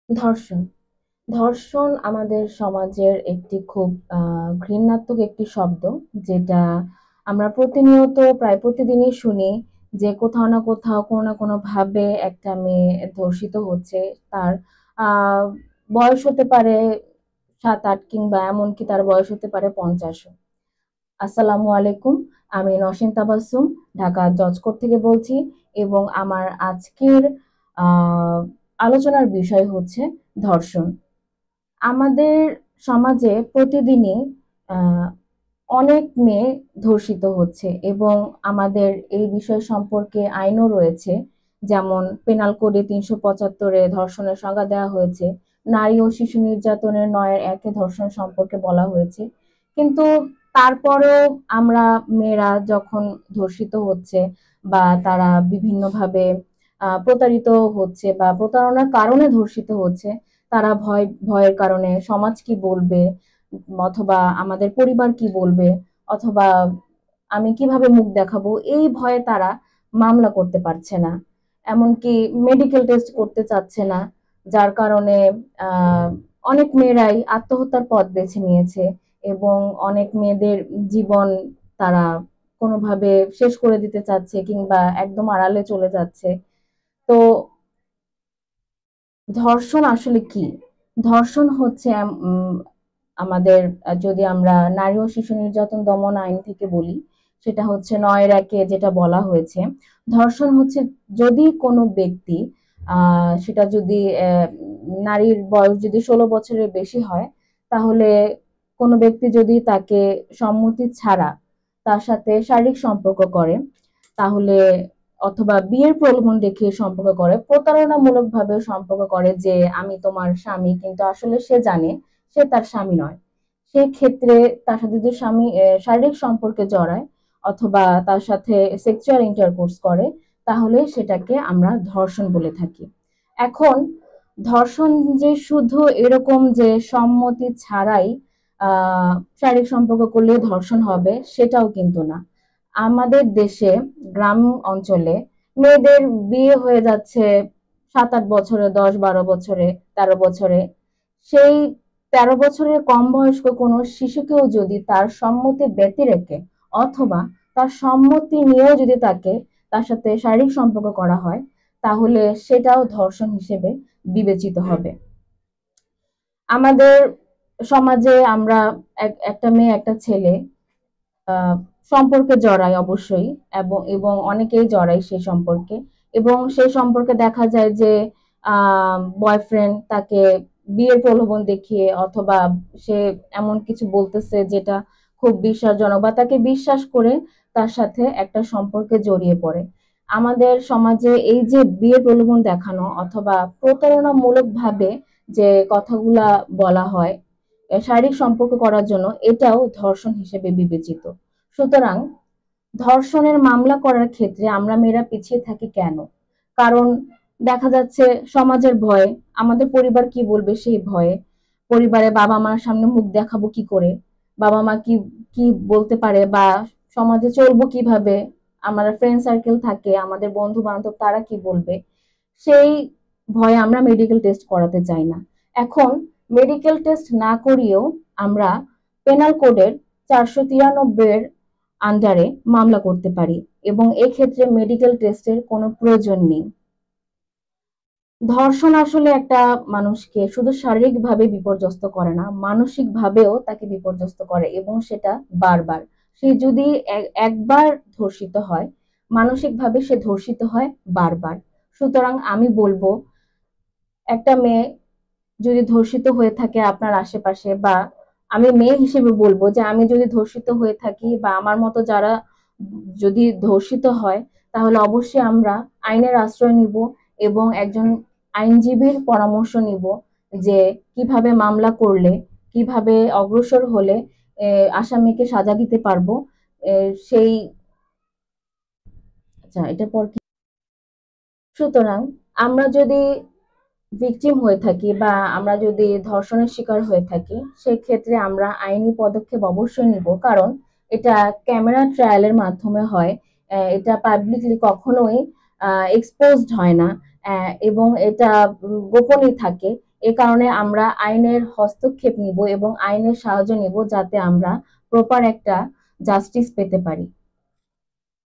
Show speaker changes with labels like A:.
A: ধর্ষণ। ধর্ষণ আমাদের সমাজের একটি খুব ঘৃণাত্মক একটি শব্দ, যেটা আমরা প্রতিনিয়ত প্রায় প্রতিদিনই শুনি যে কোথাও না কোথাও কোনো না কোনোভাবে একটা মেয়ে ধর্ষিত হচ্ছে। তার আ বয়স হতে পারে ৭-৮ কিংবা এমনকি তার বয়স হতে পারে ৫০ ও। আসসালামু আলাইকুম। আমি নসীন তাবাসসুম ঢাকা জজকোর্ট থেকে বলছি এবং আমার আজকের আ আলোচনার বিষয় হচ্ছে ধর্ষণ। আমাদের সমাজে প্রতিদিনই আ অনেক মেয়ে ধর্ষিত হচ্ছে এবং আমাদের এই বিষয় সম্পর্কে আইনও রয়েছে। যেমন পেনাল কোডে ৩৭৫ এ ধর্ষণের সংজ্ঞা দেওয়া হয়েছে। নারী ও শিশু নির্যাতনের ৯ এর ১ এ ধর্ষণ সম্পর্কে বলা হয়েছে। কিন্তু তারপরেও আমরা মেয়েরা যখন ধর্ষিত হচ্ছে বা তারা বিভিন্নভাবে প্রতারিত হচ্ছে বা প্রতারণার কারণে ধর্ষিত হচ্ছে, তারা ভয়ের কারণে সমাজ কি বলবে অথবা আমাদের পরিবার কি বলবে অথবা আমি কিভাবে মুখ দেখাবো, এই ভয়ে তারা মামলা করতে পারছে না। এমনকি মেডিকেল টেস্ট করতে চাচ্ছে না। যার কারণে আহ, অনেক মেয়েরাই আত্মহত্যার পথ বেছে নিয়েছে এবং অনেক মেয়েদের জীবন তারা কোনোভাবে শেষ করে দিতে চাচ্ছে কিংবা একদম আড়ালে চলে যাচ্ছে। তো ধর্ষণ আসলে কি? ধর্ষণ হচ্ছে আমাদের যদি আমরা নারী ও শিশু নির্যাতন দমন আইন থেকে বলি, সেটা হচ্ছে ৯ এর ১ এ যেটা বলা হয়েছে। ধর্ষণ হচ্ছে যদি কোনো ব্যক্তি সেটা যদি নারীর বয়স যদি ১৬ বছরের বেশি হয়, তাহলে কোনো ব্যক্তি যদি তাকে সম্মতি ছাড়া তার সাথে শারীরিক সম্পর্ক করে, তাহলে অথবা বিয়ের প্রলোভন দেখিয়ে সম্পর্ক করে, প্রতারণামূলকভাবে সম্পর্ক করে যে আমি তোমার স্বামী, কিন্তু আসলে সে জানে সে তার স্বামী নয়। সেক্ষেত্রে তার সাথে যদি স্বামী শারীরিক সম্পর্কে জড়ায় অথবা তার সাথে সেক্সুয়াল ইন্টারকোর্স করে, তাহলে সেটাকে আমরা ধর্ষণ বলে থাকি। এখন ধর্ষণ যে শুধু এরকম যে সম্মতি ছাড়াই শারীরিক সম্পর্ক করলে ধর্ষণ হবে, সেটাও কিন্তু না। আমাদের দেশে গ্রাম অঞ্চলে মেয়েদের বিয়ে হয়ে যাচ্ছে ৭-৮ বছরে, ১০-১২ বছরে, ১৩ বছরে। সেই ১৩ বছরের কম বয়স্ক কোনো শিশুকেও যদি তার সম্মতি ব্যতি রেখে অথবা তার সম্মতি নিয়েও যদি তার সাথে শারীরিক সম্পর্ক করা হয়, তাহলে সেটাও ধর্ষণ হিসেবে বিবেচিত হবে। আমাদের সমাজে আমরা একটা মেয়ে একটা ছেলে আহ, সম্পর্কে জড়াই অবশ্যই, এবং অনেকেই জড়াই সেই সম্পর্কে, এবং সেই সম্পর্কে দেখা যায় যে বয়ফ্রেন্ড তাকে বিয়ের প্রলোভন দেখিয়ে অথবা সে এমন কিছু বলতেছে যেটা খুব বিশ্বাসজনক বা তাকে বিশ্বাস করে তার সাথে একটা সম্পর্কে জড়িয়ে পড়ে। আমাদের সমাজে এই যে বিয়ের প্রলোভন দেখানো অথবা প্রতারণামূলক ভাবে যে কথাগুলা বলা হয় শারীরিক সম্পর্ক করার জন্য, এটাও ধর্ষণ হিসেবে বিবেচিত। সুতরাং ধর্ষণের মামলা করার ক্ষেত্রে আমরা মেয়েরা পিছিয়ে থাকি কেন? কারণ দেখা যাচ্ছে সমাজের ভয়, আমাদের পরিবার কি বলবে সেই ভয়ে, পরিবারে বাবা মার সামনে মুখ দেখাবো কি করে, বাবা মা কি কি বলতে পারে বা সমাজে চলবো কিভাবে, আমার ফ্রেন্ড সার্কেল থাকে, আমাদের বন্ধু বান্ধব তারা কি বলবে, সেই ভয়ে আমরা মেডিকেল টেস্ট করাতে চাই না। এখন মেডিকেল টেস্ট না করিয়েও আমরা পেনাল কোডের ৪৯৩ এর আন্ডারে মামলা করতে পারি এবং এক্ষেত্রে মেডিকেল টেস্টের কোনো প্রয়োজন নেই। ধর্ষণ আসলে একটা মানুষকে শুধু শারীরিকভাবে বিপর্যস্ত করে না, মানসিকভাবেও তাকে বিপর্যস্ত করে, এবং সেটা বারবার। সে যদি একবার ধর্ষিত হয়, মানসিকভাবে সে ধর্ষিত হয় বারবার। সুতরাং আমি বলবো, একটা মেয়ে যদি ধর্ষিত হয়ে থাকে আপনার আশেপাশে, বা আমি মেয়ে হিসেবে বলবো যে আমি যদি ধর্ষিত হয়ে থাকি বা আমার মতো যারা যদি ধর্ষিত হয়, তাহলে অবশ্যই আমরা আইনের আশ্রয় নিব এবং একজন আইনজীবীর পরামর্শ নিব যে কিভাবে মামলা করলে, কিভাবে অগ্রসর হলে আসামিকে সাজা দিতে পারবো। সেই আচ্ছা, এটার পর কি? সুতরাং আমরা যদি ভিকটিম হয়ে থাকি বা আমরা যদি ধর্ষণের শিকার হয়ে থাকি, সেক্ষেত্রে আমরা আইনি পদক্ষেপ অবশ্যই নিব, কারণ এটা ক্যামেরা ট্রায়ালের মাধ্যমে হয়। এটা পাবলিকলি কখনোই এক্সপোজড হয় না, এবং এটা গোপনই থাকে। এ কারণে আমরা আইনের হস্তক্ষেপ নিব এবং আইনের সাহায্য নিব যাতে আমরা প্রপার একটা জাস্টিস পেতে পারি।